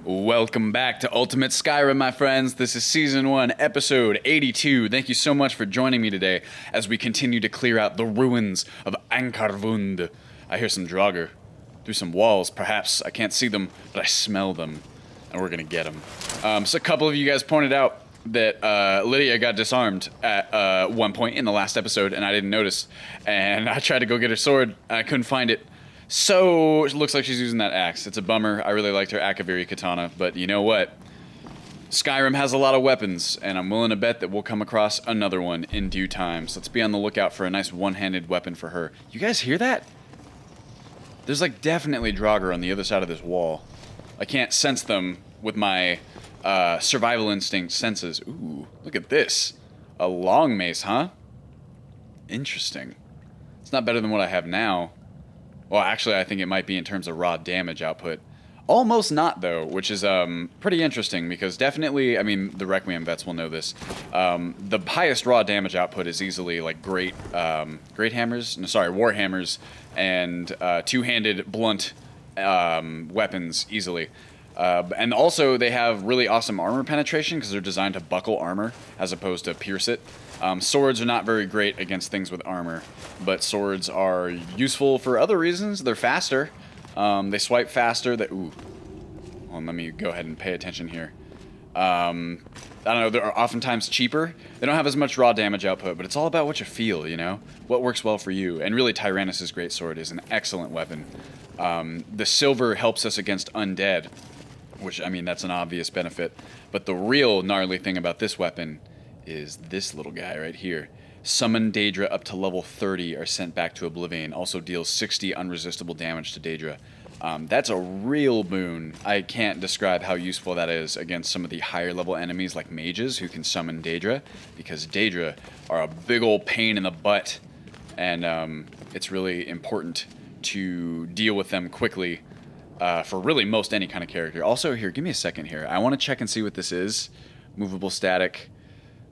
Welcome back to Ultimate Skyrim, my friends. This is Season 1, Episode 82. Thank you so much for joining me today as we continue to clear out the ruins of Angarvunde. I hear some Draugr through some walls, perhaps. I can't see them, but I smell them, and we're gonna get them. So a couple of you guys pointed out that Lydia got disarmed at one point in the last episode, and I didn't notice. And I tried to go get her sword, and I couldn't find it. So, it looks like she's using that axe. It's a bummer. I really liked her Akaviri katana, but you know what? Skyrim has a lot of weapons, and I'm willing to bet that we'll come across another one in due time. So let's be on the lookout for a nice one-handed weapon for her. You guys hear that? There's like definitely Draugr on the other side of this wall. I can't sense them with my survival instinct senses. Ooh, look at this. A long mace, huh? Interesting. It's not better than what I have now. Well, actually, I think it might be in terms of raw damage output. Almost not, though, which is pretty interesting because definitely, I mean, the Requiem vets will know this. The highest raw damage output is easily like war hammers and two-handed blunt weapons easily. And also, they have really awesome armor penetration because they're designed to buckle armor as opposed to pierce it. Swords are not very great against things with armor, but swords are useful for other reasons. They're faster. They swipe faster. Ooh. Well, let me go ahead and pay attention here. I don't know, they're oftentimes cheaper. They don't have as much raw damage output, but it's all about what you feel, you know? What works well for you. And really, Tyrannus' greatsword is an excellent weapon. The silver helps us against undead, which, I mean, that's an obvious benefit. But the real gnarly thing about this weapon is this little guy right here. Summon Daedra up to level 30 are sent back to Oblivion. Also deals 60 unresistible damage to Daedra. That's a real boon. I can't describe how useful that is against some of the higher level enemies like mages who can summon Daedra, because Daedra are a big old pain in the butt, and it's really important to deal with them quickly for really most any kind of character. Also, here, give me a second here. I want to check and see what this is. Movable static.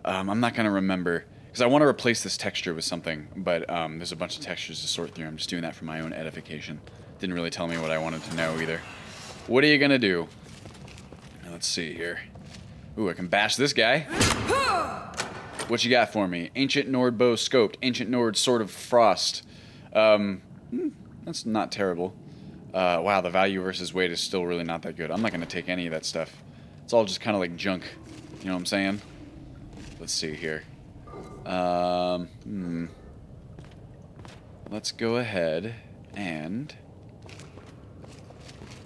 I'm not going to remember, because I want to replace this texture with something, but there's a bunch of textures to sort through. I'm just doing that for my own edification. Didn't really tell me what I wanted to know either. What are you going to do? Let's see here. Ooh, I can bash this guy. What you got for me? Ancient Nord bow scoped. Ancient Nord sword of frost. That's not terrible. Wow, the value versus weight is still really not that good. I'm not going to take any of that stuff. It's all just kind of like junk. You know what I'm saying? Let's see here. Let's go ahead and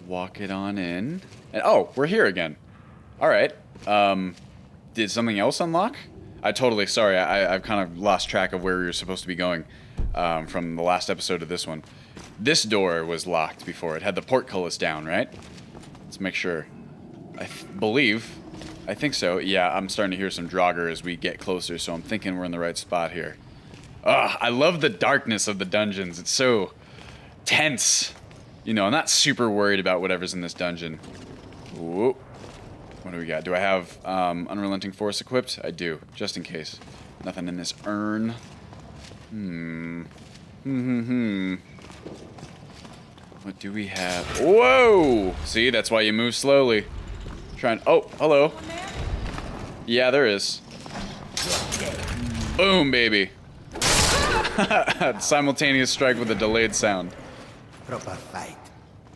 walk it on in. And oh, we're here again. All right. Did something else unlock? Sorry, I've kind of lost track of where we were supposed to be going from the last episode of this one. This door was locked before. It had the portcullis down, right? Let's make sure. I think so. Yeah, I'm starting to hear some Draugr as we get closer, so I'm thinking we're in the right spot here. Ugh, I love the darkness of the dungeons. It's so tense. You know, I'm not super worried about whatever's in this dungeon. Whoa. What do we got? Do I have Unrelenting Force equipped? I do, just in case. Nothing in this urn. What do we have? Whoa! See, that's why you move slowly. Oh, hello. Yeah, there is. Boom, baby. Simultaneous strike with a delayed sound. Proper fight.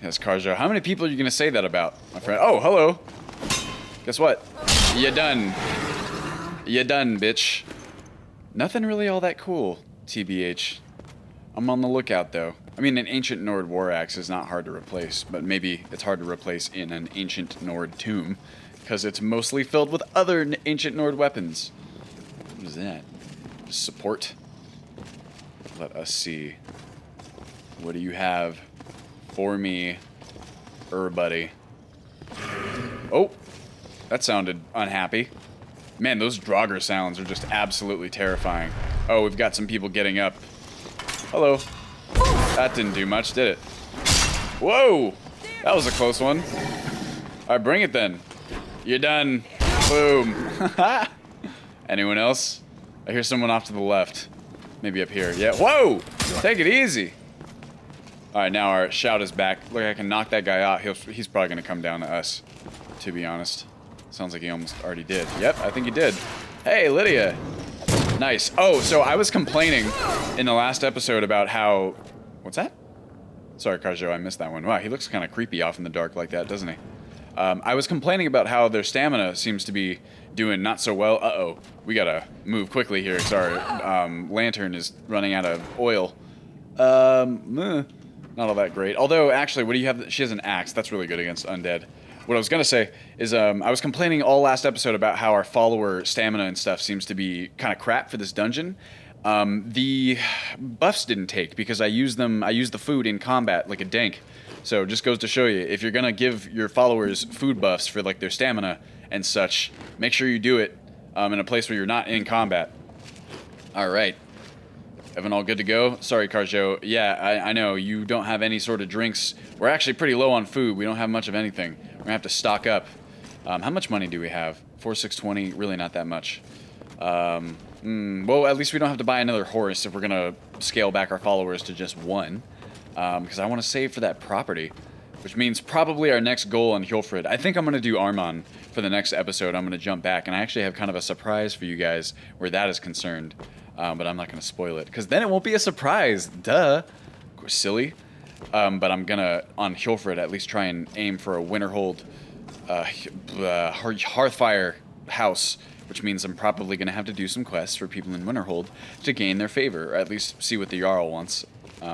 Yes, Karjo. How many people are you going to say that about, my friend? Oh, hello. Guess what? You done. You done, bitch. Nothing really all that cool, TBH. I'm on the lookout, though. I mean, an Ancient Nord war axe is not hard to replace, but maybe it's hard to replace in an Ancient Nord tomb, because it's mostly filled with other Ancient Nord weapons. What is that? Support? Let us see. What do you have for me, buddy? Oh, that sounded unhappy. Man, those Draugr sounds are just absolutely terrifying. Oh, we've got some people getting up. Hello. That didn't do much, did it? Whoa! That was a close one. Alright, bring it then. You're done. Boom. Anyone else? I hear someone off to the left. Maybe up here. Yeah. Whoa! Take it easy. All right, now our shout is back. Look, I can knock that guy out. He's probably going to come down to us, to be honest. Sounds like he almost already did. Yep, I think he did. Hey, Lydia. Nice. Oh, so I was complaining in the last episode about how... What's that? Sorry, Carjo, I missed that one. Wow, he looks kind of creepy off in the dark like that, doesn't he? I was complaining about how their stamina seems to be doing not so well. Uh-oh. We got to move quickly here because our lantern is running out of oil. Not all that great. Although, actually, what do you have? She has an axe. That's really good against undead. What I was going to say is I was complaining all last episode about how our follower stamina and stuff seems to be kind of crap for this dungeon. The buffs didn't take because I used the food in combat like a dank. So it just goes to show you, if you're going to give your followers food buffs for like their stamina and such, make sure you do it in a place where you're not in combat. All right. Everyone all good to go? Sorry, Carjo. Yeah, I know. You don't have any sort of drinks. We're actually pretty low on food. We don't have much of anything. We're going to have to stock up. How much money do we have? 4,620. Really not that much. Well, at least we don't have to buy another horse if we're going to scale back our followers to just one. Because I want to save for that property. Which means probably our next goal in Hjulfrid. I think I'm going to do Armon for the next episode. I'm going to jump back. And I actually have kind of a surprise for you guys where that is concerned. But I'm not going to spoil it, because then it won't be a surprise. Duh. Silly. But I'm going to, on Hjulfrid, at least try and aim for a Winterhold Hearthfire house, which means I'm probably going to have to do some quests for people in Winterhold to gain their favor, or at least see what the Jarl wants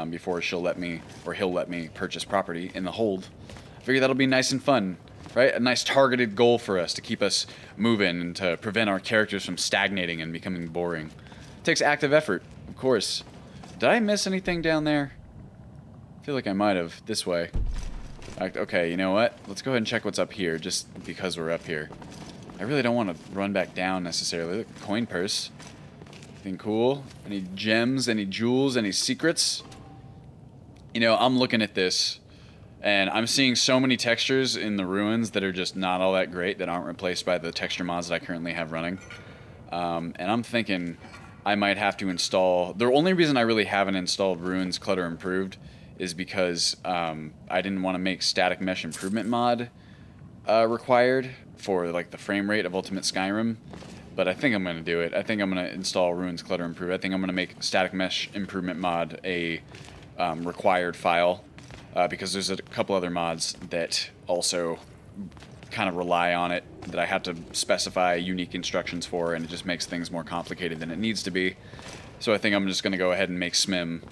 before she'll let me, or he'll let me purchase property in the hold. I figure that'll be nice and fun, right? A nice targeted goal for us to keep us moving and to prevent our characters from stagnating and becoming boring. Takes active effort, of course. Did I miss anything down there? I feel like I might have. This way. Okay, you know what? Let's go ahead and check what's up here, just because we're up here. I really don't want to run back down necessarily. Look, coin purse. Anything cool? Any gems? Any jewels? Any secrets? You know, I'm looking at this, and I'm seeing so many textures in the ruins that are just not all that great, that aren't replaced by the texture mods that I currently have running. And I'm thinking I might have to install... The only reason I really haven't installed Ruins Clutter Improved is because I didn't want to make Static Mesh Improvement mod required for like the frame rate of Ultimate Skyrim. But I think I'm going to do it. I think I'm going to install Ruins Clutter Improved. I think I'm going to make Static Mesh Improvement mod a required file because there's a couple other mods that also kind of rely on it that I have to specify unique instructions for, and it just makes things more complicated than it needs to be. So I think I'm just going to go ahead and make SMIM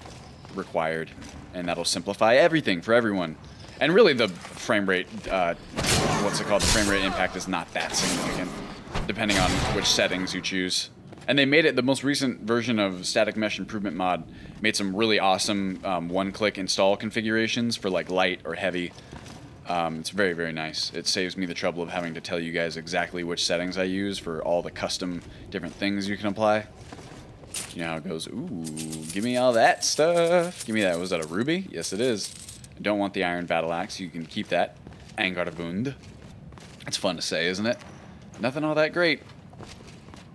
required, and that'll simplify everything for everyone. And really the frame rate, the frame rate impact is not that significant, depending on which settings you choose. And they made it, the most recent version of Static Mesh Improvement mod made some really awesome one-click install configurations for like light or heavy. It's very, very nice. It saves me the trouble of having to tell you guys exactly which settings I use for all the custom different things you can apply. You know how it goes, ooh, give me all that stuff. Give me that. Was that a ruby? Yes, it is. I don't want the iron battle axe. You can keep that. Angarvunde. It's fun to say, isn't it? Nothing all that great.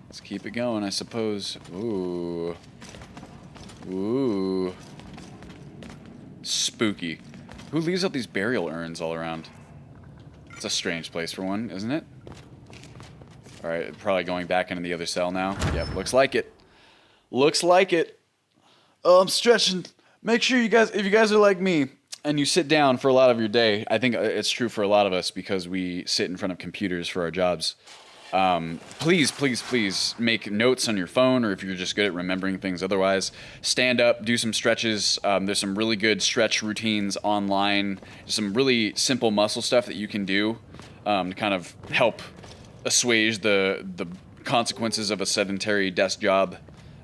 Let's keep it going, I suppose. Ooh. Ooh. Spooky. Who leaves out these burial urns all around? It's a strange place for one, isn't it? Alright, probably going back into the other cell now. Yep, looks like it. Looks like it. Oh, I'm stretching. Make sure you guys, if you guys are like me, and you sit down for a lot of your day, I think it's true for a lot of us because we sit in front of computers for our jobs. Please, please, please make notes on your phone, or if you're just good at remembering things otherwise, stand up, do some stretches. There's some really good stretch routines online, some really simple muscle stuff that you can do to kind of help assuage the consequences of a sedentary desk job.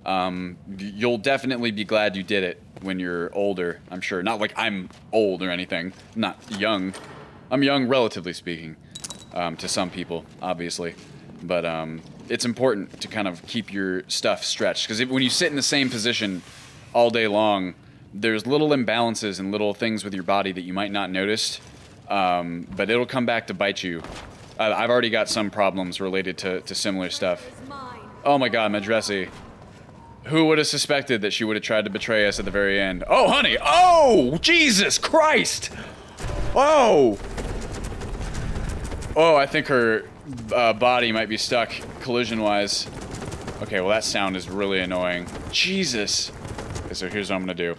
You'll definitely be glad you did it when you're older, I'm sure. Not like I'm old or anything. I'm not young. I'm young, relatively speaking, to some people, obviously. But it's important to kind of keep your stuff stretched, because when you sit in the same position all day long, there's little imbalances and little things with your body that you might not notice, but it'll come back to bite you. I've already got some problems related to similar stuff. Oh my god, Madrassi. Who would have suspected that she would have tried to betray us at the very end? Oh, honey! Oh, Jesus Christ! Oh! Oh, I think her body might be stuck collision-wise. Okay, well that sound is really annoying. Jesus! Okay, so here's what I'm gonna do.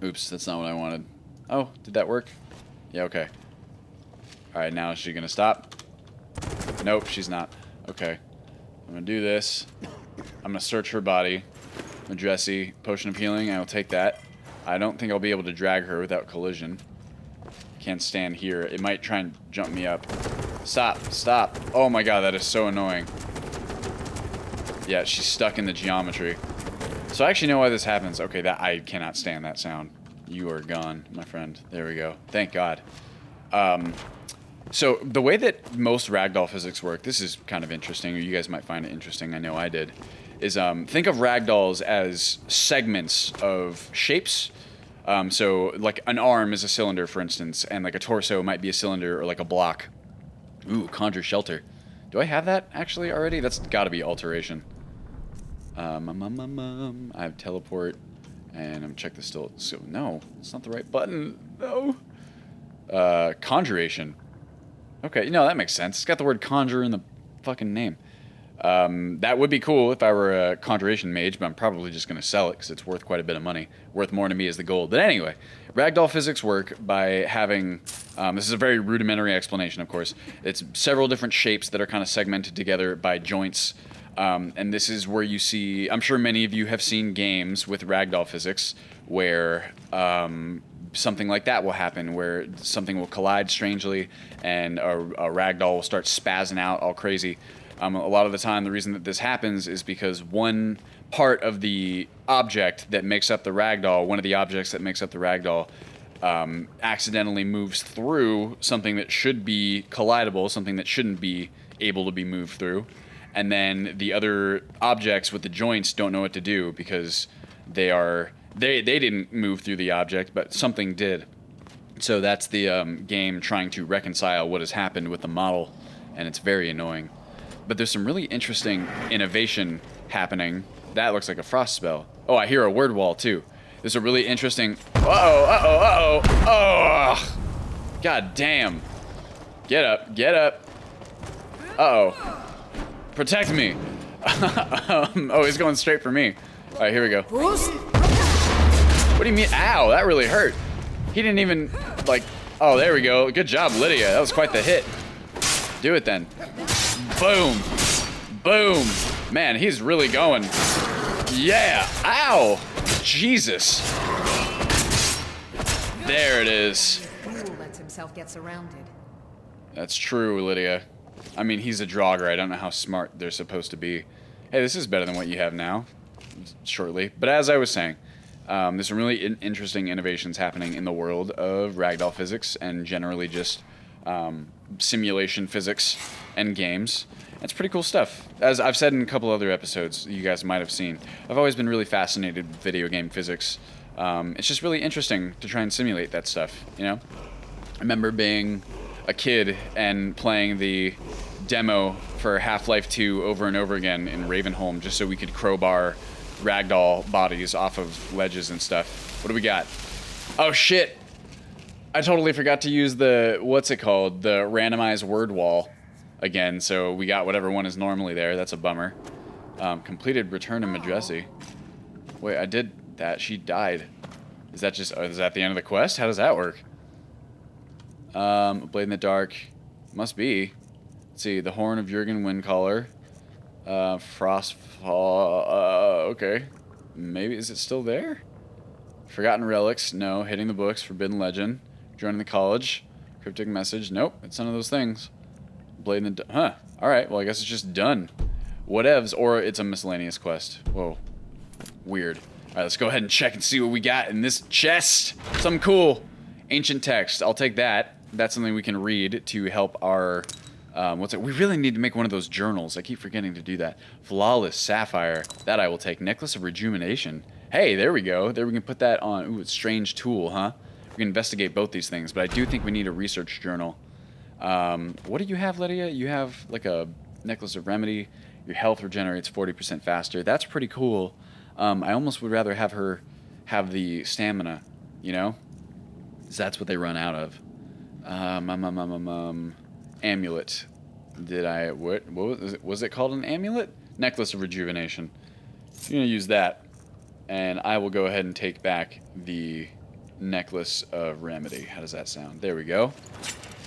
Oops, that's not what I wanted. Oh, did that work? Yeah, okay. Alright, now is she gonna stop? Nope, she's not. Okay. I'm gonna do this. I'm gonna search her body. Madresi, potion of healing, I will take that. I don't think I'll be able to drag her without collision. Can't stand here. It might try and jump me up. Stop, stop. Oh my god, that is so annoying. Yeah, she's stuck in the geometry. So I actually know why this happens. Okay, that I cannot stand that sound. You are gone, my friend. There we go. Thank God. So the way that most ragdoll physics work, this is kind of interesting, or you guys might find it interesting, I know I did, is think of ragdolls as segments of shapes. So like an arm is a cylinder, for instance, and like a torso might be a cylinder or like a block. Ooh, conjure shelter. Do I have that actually already? That's got to be alteration. I have teleport, and I'm check this still. So no, it's not the right button. No. Conjuration. Okay, no, that makes sense. It's got the word conjure in the fucking name. That would be cool if I were a conjuration mage, but I'm probably just going to sell it because it's worth quite a bit of money. Worth more to me as the gold. But anyway, ragdoll physics work by having, this is a very rudimentary explanation, of course. It's several different shapes that are kind of segmented together by joints. And this is where you see, I'm sure many of you have seen games with ragdoll physics where something like that will happen, where something will collide strangely and a ragdoll will start spazzing out all crazy. A lot of the time, the reason that this happens is because one part of the object that makes up the ragdoll, one of the objects that makes up the ragdoll, accidentally moves through something that should be collidable, something that shouldn't be able to be moved through. And then the other objects with the joints don't know what to do because they didn't move through the object, but something did. So that's the game trying to reconcile what has happened with the model, and it's very annoying. But there's some really interesting innovation happening. That looks like a frost spell. Oh, I hear a word wall too. There's a really interesting... Uh-oh. Oh! God damn. Get up, get up. Uh-oh. Protect me. Oh, he's going straight for me. All right, here we go. What do you mean? Ow, that really hurt. He didn't even, like... Oh, there we go. Good job, Lydia. That was quite the hit. Do it then. Boom. Boom. Man, he's really going. Yeah. Ow. Jesus. There it is. Lets himself get surrounded. That's true, Lydia. I mean, he's a Draugr. I don't know how smart they're supposed to be. Hey, this is better than what you have now. Shortly. But as I was saying, there's some really interesting innovations happening in the world of ragdoll physics and generally just simulation physics and games. It's pretty cool stuff. As I've said in a couple other episodes you guys might have seen, I've always been really fascinated with video game physics. It's just really interesting to try and simulate that stuff, you know? I remember being a kid and playing the demo for Half-Life 2 over and over again in Ravenholm just so we could crowbar ragdoll bodies off of ledges and stuff. What do we got? Oh shit! I totally forgot to use the, what's it called? The randomized word wall again, so we got whatever one is normally there. That's a bummer. Completed return to Madresi. Wait, I did that. She died. Is that just, is that the end of the quest? How does that work? Blade in the Dark. Must be. Let's see, the Horn of Jurgen Windcaller. Frostfall. Okay. Maybe, is it still there? Forgotten Relics. No. Hitting the Books. Forbidden Legend. Joining the College. Cryptic Message. Nope. It's none of those things. Blade in the... Huh. Alright. Well, I guess it's just done. Whatevs. Or it's a miscellaneous quest. Whoa. Weird. Alright, let's go ahead and check and see what we got in this chest. Something cool. Ancient text. I'll take that. That's something we can read to help our... what's it? We really need to make one of those journals. I keep forgetting to do that. Flawless Sapphire. That I will take. Necklace of Rejuvenation. Hey, there we go. There we can put that on. Ooh, it's Strange Tool, huh? We can investigate both these things, but I do think we need a research journal. What do you have, Lydia? You have like a Necklace of Remedy. Your health regenerates 40% faster. That's pretty cool. I almost would rather have her have the stamina, you know? 'Cause that's what they run out of. Amulet. What was it? Was it called an amulet? Necklace of rejuvenation. I'm gonna use that, and I will go ahead and take back the necklace of remedy. How does that sound? There we go.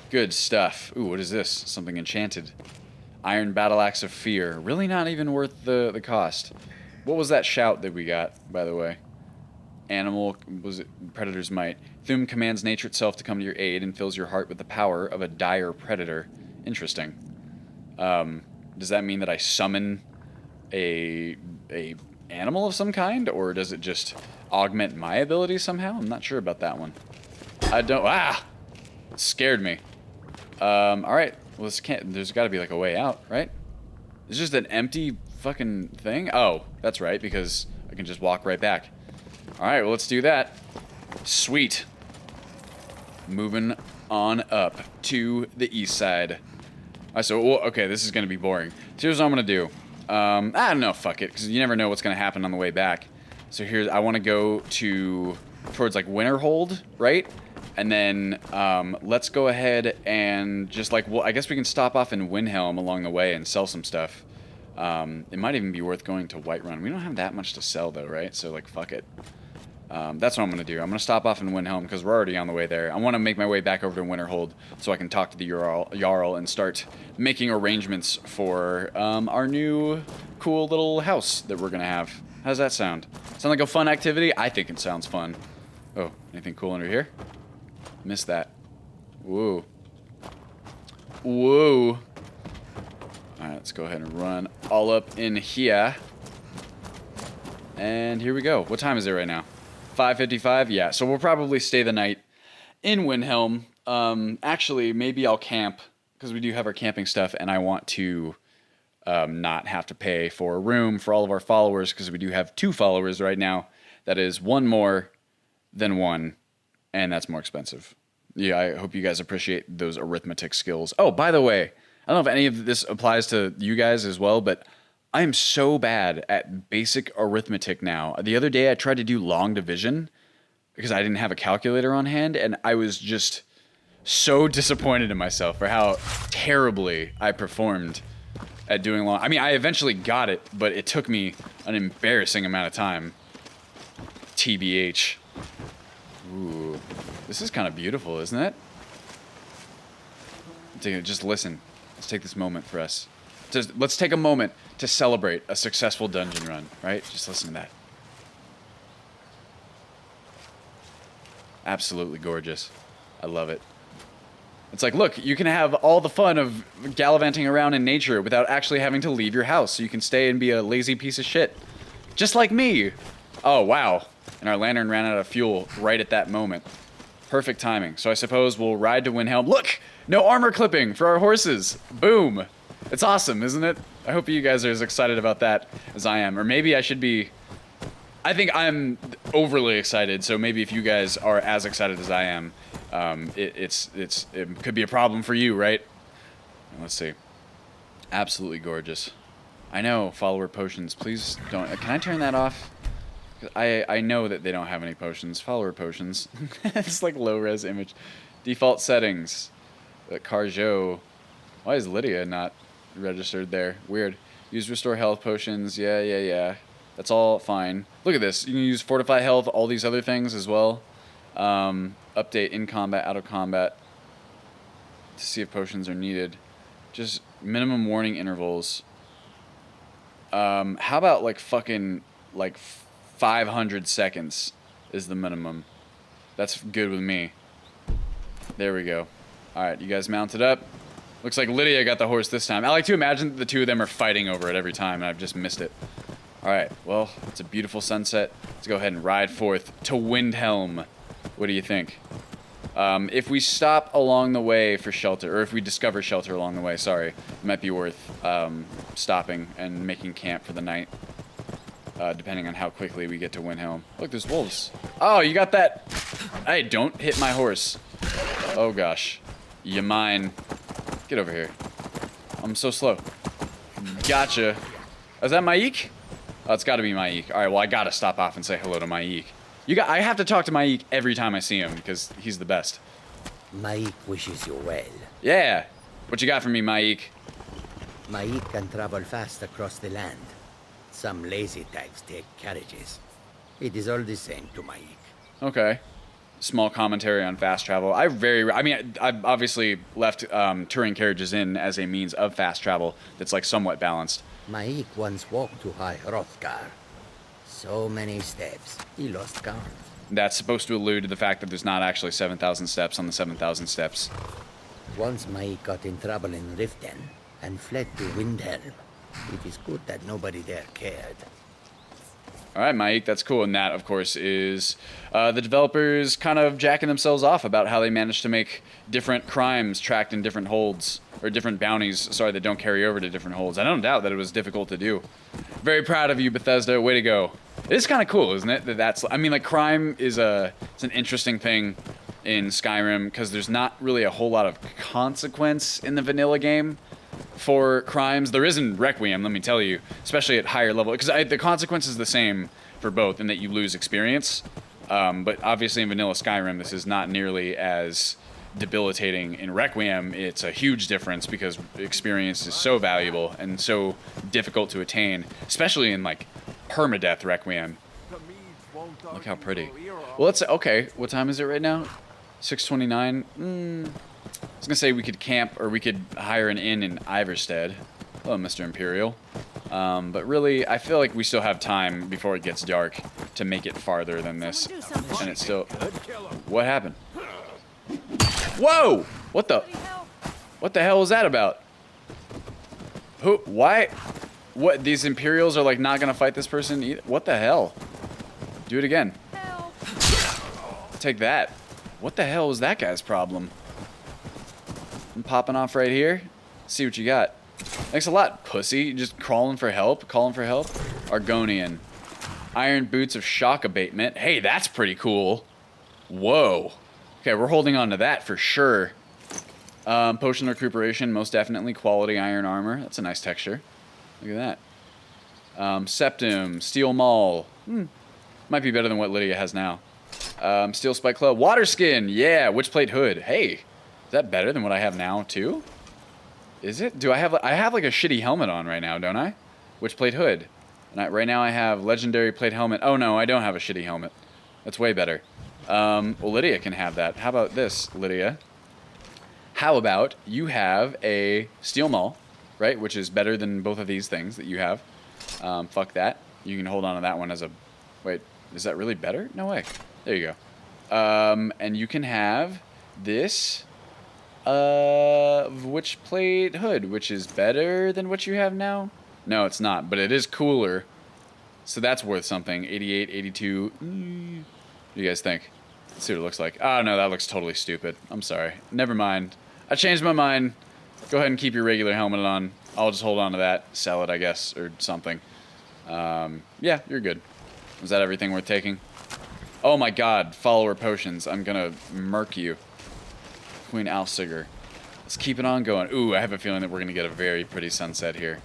Good stuff. Ooh, what is this? Something enchanted. Iron battle axe of fear. Really not even worth the cost. What was that shout that we got, by the way? Animal, was it predator's might? Thum commands nature itself to come to your aid and fills your heart with the power of a dire predator. Interesting. Does that mean that I summon a animal of some kind, or does it just augment my ability somehow? I'm not sure about that one. I don't. It scared me. All right. Well, this can't. There's got to be like a way out, right? It's just an empty fucking thing. Oh, that's right, because I can just walk right back. All right. Well, let's do that. Sweet. Moving on up to the east side. Okay, this is going to be boring. So here's what I'm going to do. I don't know, fuck it, because you never know what's going to happen on the way back. So I want to go towards like Winterhold, right? And then let's go ahead and just like, well, I guess we can stop off in Windhelm along the way and sell some stuff. It might even be worth going to Whiterun. We don't have that much to sell though, right? So like, fuck it. That's what I'm going to do. I'm going to stop off in Windhelm because we're already on the way there. I want to make my way back over to Winterhold so I can talk to the Jarl and start making arrangements for our new cool little house that we're going to have. How does that sound? Sound like a fun activity? I think it sounds fun. Oh, anything cool under here? Missed that. Whoa. Whoa. All right, let's go ahead and run all up in here. And here we go. What time is it right now? 5:55? Yeah, so we'll probably stay the night in Windhelm. Actually, maybe I'll camp, because we do have our camping stuff, and I want to not have to pay for a room for all of our followers, because we do have 2 followers right now. That is 1 more than 1, and that's more expensive. Yeah, I hope you guys appreciate those arithmetic skills. Oh, by the way, I don't know if any of this applies to you guys as well, but I am so bad at basic arithmetic now. The other day I tried to do long division because I didn't have a calculator on hand, and I was just so disappointed in myself for how terribly I performed at doing long. I mean, I eventually got it, but it took me an embarrassing amount of time. TBH. Ooh, this is kind of beautiful, isn't it? Just listen. Let's take this moment for us. Let's take a moment to celebrate a successful dungeon run, right? Just listen to that. Absolutely gorgeous. I love it. It's like, look, you can have all the fun of gallivanting around in nature without actually having to leave your house, so you can stay and be a lazy piece of shit. Just like me. Oh, wow. And our lantern ran out of fuel right at that moment. Perfect timing. So I suppose we'll ride to Windhelm. Look! No armor clipping for our horses. Boom. It's awesome, isn't it? I hope you guys are as excited about that as I am. Or maybe I should be... I think I'm overly excited, so maybe if you guys are as excited as I am, it could be a problem for you, right? Let's see. Absolutely gorgeous. I know, follower potions. Please don't... Can I turn that off? I know that they don't have any potions. Follower potions. It's like low-res image. Default settings. Carjo. Why is Lydia not registered there? Weird. Use restore health potions. Yeah. That's all fine. Look at this. You can use fortify health, all these other things as well. Update in combat, out of combat. To see if potions are needed. Just minimum warning intervals. How about like fucking like 500 seconds is the minimum. That's good with me. There we go. Alright, you guys mounted up. Looks like Lydia got the horse this time. I like to imagine that the two of them are fighting over it every time, and I've just missed it. Alright, well, it's a beautiful sunset. Let's go ahead and ride forth to Windhelm. What do you think? If we stop along the way for shelter, or if we discover shelter along the way, sorry, it might be worth stopping and making camp for the night. Depending on how quickly we get to Windhelm. Look, there's wolves. Oh, you got that. Hey, don't hit my horse. Oh, gosh. You mine. Get over here. I'm so slow. Gotcha. Is that Maik? Oh, it's got to be Maik. All right, well, I got to stop off and say hello to Maik. I have to talk to Maik every time I see him because he's the best. Maik wishes you well. Yeah. What you got for me, Maik? Maik can travel fast across the land. Some lazy types take carriages. It is all the same to Maik. Okay. Small commentary on fast travel. I've obviously left touring carriages in as a means of fast travel that's like somewhat balanced. Maik once walked to High Hrothgar. So many steps, he lost count. That's supposed to allude to the fact that there's not actually 7,000 steps on the 7,000 steps. Once Maik got in trouble in Riften and fled to Windhelm. It is good that nobody there cared. All right, Maik, that's cool. And that, of course, is the developers kind of jacking themselves off about how they managed to make different crimes tracked in different holds, or different bounties, sorry, that don't carry over to different holds. I don't doubt that it was difficult to do. Very proud of you, Bethesda. Way to go. It is kind of cool, isn't it? Crime is it's an interesting thing in Skyrim because there's not really a whole lot of consequence in the vanilla game for crimes. There is in Requiem, let me tell you, especially at higher level, because the consequence is the same for both in that you lose experience, but obviously in vanilla Skyrim this is not nearly as debilitating. In Requiem it's a huge difference because experience is so valuable and so difficult to attain, especially in like permadeath Requiem. Look how pretty. Well, okay, what time is it right now? 6:29. I was gonna say we could camp or we could hire an inn in Iverstead. Hello, Mr. Imperial. But really, I feel like we still have time before it gets dark to make it farther than this. And it's still... What happened? Whoa! What the hell was that about? Who? Why? What? These Imperials are like not gonna fight this person either? What the hell? Do it again. Take that. What the hell was that guy's problem? I'm popping off right here. See what you got. Thanks a lot, pussy. Just crawling for help. Calling for help. Argonian. Iron boots of shock abatement. Hey, that's pretty cool. Whoa. Okay, we're holding on to that for sure. Potion recuperation, most definitely. Quality iron armor. That's a nice texture. Look at that. Septum. Steel maul. Might be better than what Lydia has now. Steel spike club. Water skin. Yeah. Witch plate hood. Hey. Is that better than what I have now, too? Is it? Do I have like a shitty helmet on right now, don't I? Witch plate hood. And right now I have legendary plate helmet. Oh, no, I don't have a shitty helmet. That's way better. Well, Lydia can have that. How about this, Lydia? How about you have a steel maul, right? Which is better than both of these things that you have. Fuck that. You can hold on to that one as a... Wait, is that really better? No way. There you go. And you can have this... witch plate hood, which is better than what you have now? No, it's not, but it is cooler. So that's worth something. 88, 82. What do you guys think? Let's see what it looks like. Oh, no, that looks totally stupid. I'm sorry. Never mind. I changed my mind. Go ahead and keep your regular helmet on. I'll just hold on to that. Sell it, I guess, or something. Yeah, you're good. Was that everything worth taking? Oh my god, follower potions. I'm gonna murk you. Queen Alciger. Let's keep it on going. Ooh, I have a feeling that we're going to get a very pretty sunset here.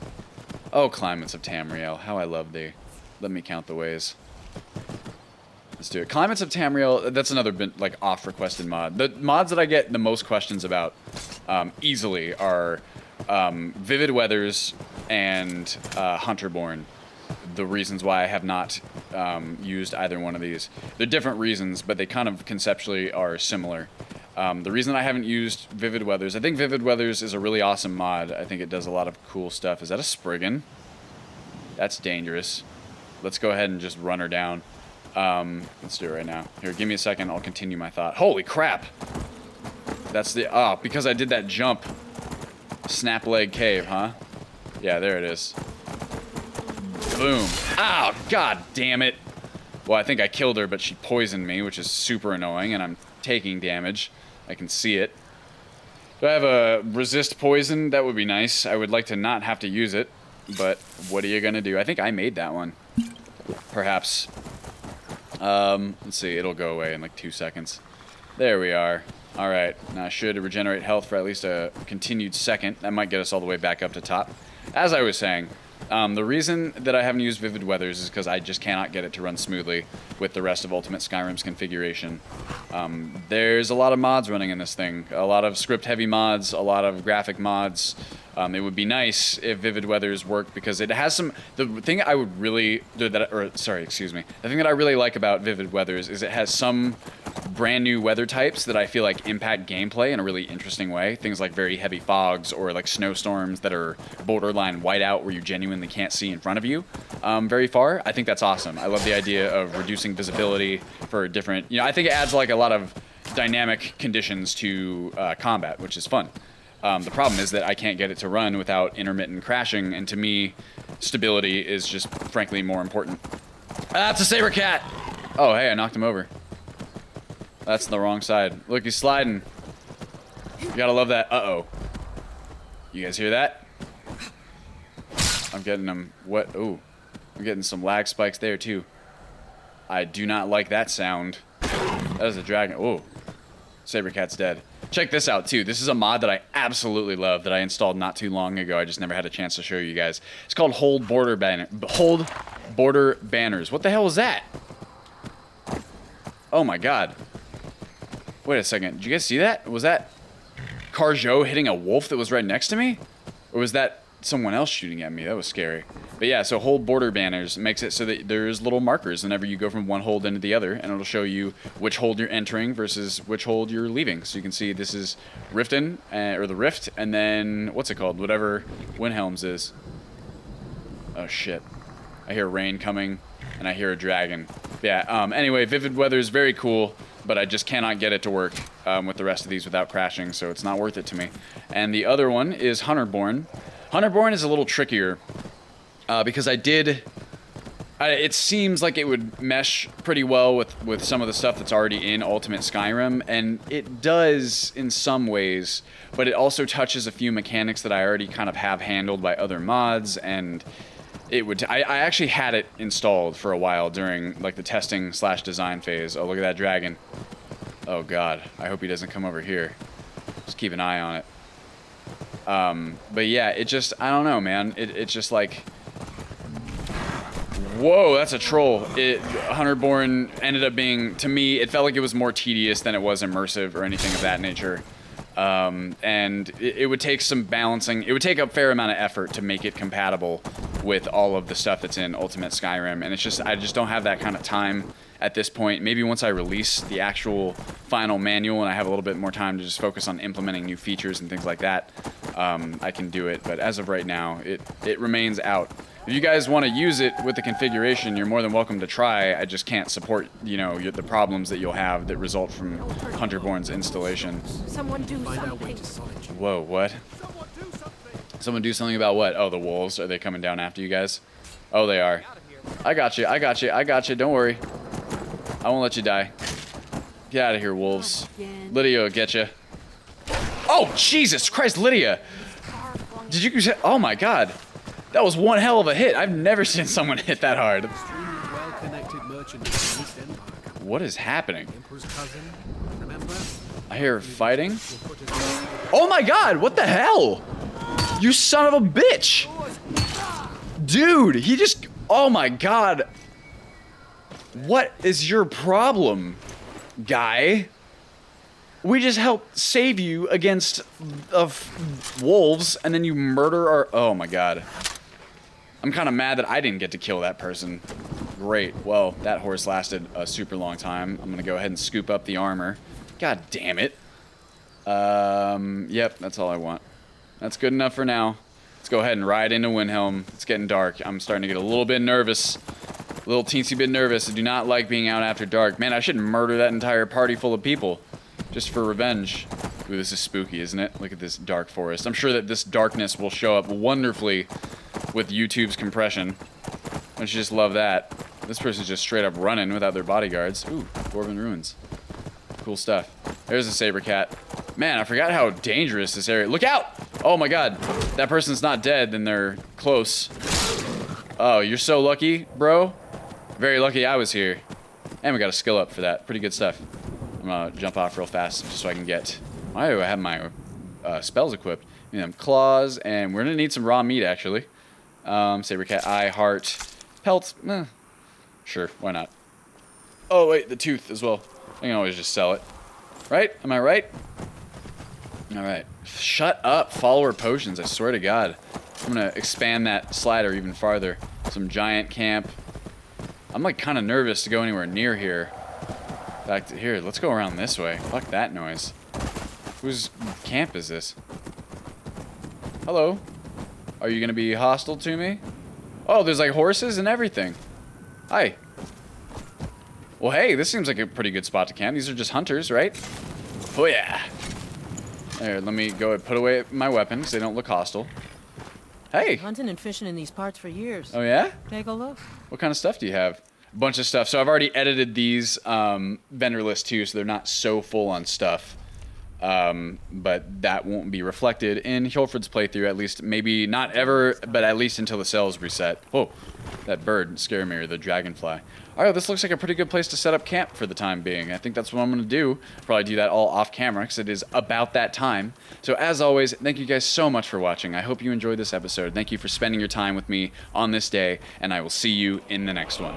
Oh, climates of Tamriel. How I love thee. Let me count the ways. Let's do it. Climates of Tamriel, that's another bit, like, off-requested mod. The mods that I get the most questions about easily are Vivid Weathers and Hunterborn. The reasons why I have not used either one of these. They're different reasons, but they kind of conceptually are similar. The reason I haven't used Vivid Weathers, I think Vivid Weathers is a really awesome mod. I think it does a lot of cool stuff. Is that a Spriggan? That's dangerous. Let's go ahead and just run her down. Let's do it right now. Here, give me a second. I'll continue my thought. Holy crap! That's the... Oh, because I did that jump. Snap leg cave, huh? Yeah, there it is. Boom. Ow! God damn it! Well, I think I killed her, but she poisoned me, which is super annoying, and I'm taking damage. I can see it. Do I have a resist poison? That would be nice. I would like to not have to use it, but what are you gonna do? I think I made that one. Perhaps. Let's see. It'll go away in like 2 seconds. There we are. All right. Now I should regenerate health for at least a continued second. That might get us all the way back up to top. As I was saying, The reason that I haven't used Vivid Weathers is because I just cannot get it to run smoothly with the rest of Ultimate Skyrim's configuration. There's a lot of mods running in this thing, a lot of script-heavy mods, a lot of graphic mods. It would be nice if Vivid Weathers worked because it has some. The thing I would really, the thing that I really like about Vivid Weathers is it has some brand new weather types that I feel like impact gameplay in a really interesting way. Things like very heavy fogs or like snowstorms that are borderline whiteout where you genuinely can't see in front of you very far. I think that's awesome. I love the idea of reducing visibility for different. I think it adds like a lot of dynamic conditions to combat, which is fun. The problem is that I can't get it to run without intermittent crashing, and to me, stability is just frankly more important. That's a saber cat! Oh, hey, I knocked him over. That's the wrong side. Look, he's sliding. You gotta love that. Uh-oh. You guys hear that? I'm getting him. What? Ooh. I'm getting some lag spikes there, too. I do not like that sound. That is a dragon. Oh. Saber cat's dead. Check this out, too. This is a mod that I absolutely love that I installed not too long ago. I just never had a chance to show you guys. It's called Hold Border Banners. What the hell is that? Oh, my God. Wait a second. Did you guys see that? Was that Carjo hitting a wolf that was right next to me? Or was that someone else shooting at me? That was scary. But yeah, so Hold Border Banners makes it so that there's little markers whenever you go from one hold into the other, and it'll show you which hold you're entering versus which hold you're leaving. So you can see this is Riften, or the Rift, and then, what's it called? Whatever Windhelm's is. Oh shit. I hear rain coming, and I hear a dragon. Yeah, anyway, Vivid Weather is very cool, but I just cannot get it to work with the rest of these without crashing, so it's not worth it to me. And the other one is Hunterborn. Hunterborn is a little trickier, because it seems like it would mesh pretty well with some of the stuff that's already in Ultimate Skyrim, and it does in some ways, but it also touches a few mechanics that I already kind of have handled by other mods, and it would. I actually had it installed for a while during like the testing / design phase. Oh, look at that dragon. Oh God, I hope he doesn't come over here. Just keep an eye on it. But yeah, it just, I don't know, man. It's just like, whoa, that's a troll. Hunterborn ended up being, to me, it felt like it was more tedious than it was immersive or anything of that nature. And it would take some balancing. It would take a fair amount of effort to make it compatible with all of the stuff that's in Ultimate Skyrim. And it's just, I just don't have that kind of time at this point. Maybe once I release the actual final manual and I have a little bit more time to just focus on implementing new features and things like that, I can do it. But as of right now, it remains out. If you guys want to use it with the configuration, you're more than welcome to try. I just can't support, the problems that you'll have that result from Hunterborn's installation. Someone do something. Whoa, what? Someone do something about what? Oh, the wolves. Are they coming down after you guys? Oh, they are. I got you. Don't worry. I won't let you die. Get out of here, wolves. Lydia will get you. Oh, Jesus Christ, Lydia! Did you say? Oh my God. That was one hell of a hit. I've never seen someone hit that hard. What is happening? I hear fighting. Oh my God, what the hell? You son of a bitch! Dude, he just... Oh my God. What is your problem, guy? We just helped save you against wolves, and then you murder our... Oh my God. I'm kind of mad that I didn't get to kill that person. Great. Well, that horse lasted a super long time. I'm gonna go ahead and scoop up the armor. God damn it. Yep, that's all I want. That's good enough for now. Let's go ahead and ride into Windhelm. It's getting dark. I'm starting to get a little bit nervous. A little teensy bit nervous. I do not like being out after dark. Man, I should murder that entire party full of people. Just for revenge. Ooh, this is spooky, isn't it? Look at this dark forest. I'm sure that this darkness will show up wonderfully with YouTube's compression. Don't you just love that? This person's just straight up running without their bodyguards. Ooh, Dwarven Ruins. Cool stuff. There's a saber cat. Man, I forgot how dangerous this area... Look out! Oh my God. That person's not dead, then they're close. Oh, you're so lucky, bro. Very lucky I was here. And we got a skill up for that. Pretty good stuff. I'm gonna jump off real fast just so I can get... Why do I have my spells equipped? Claws, and we're gonna need some raw meat, actually. Saber cat, eye, heart, pelt. Sure, why not? Oh wait, the tooth as well. I can always just sell it. Right? Am I right? Alright. Shut up, follower potions, I swear to God. I'm gonna expand that slider even farther. Some giant camp. I'm like kind of nervous to go anywhere near here. Back to here, let's go around this way. Fuck that noise. Whose camp is this? Hello? Are you gonna be hostile to me? Oh, there's like horses and everything. Hi. Well, hey, this seems like a pretty good spot to camp. These are just hunters, right? Oh, yeah. There, let me go and put away my weapon because they don't look hostile. Hey. Hunting and fishing in these parts for years. Oh, yeah? Take a look. What kind of stuff do you have? A bunch of stuff. So I've already edited these vendor lists, too, so they're not so full on stuff. But that won't be reflected in Hilfred's playthrough, at least maybe not ever, but at least until the cells reset. Whoa, that bird scared me, or the dragonfly. All right, this looks like a pretty good place to set up camp for the time being. I think that's what I'm going to do. Probably do that all off camera because it is about that time. So as always, thank you guys so much for watching. I hope you enjoyed this episode. Thank you for spending your time with me on this day, and I will see you in the next one.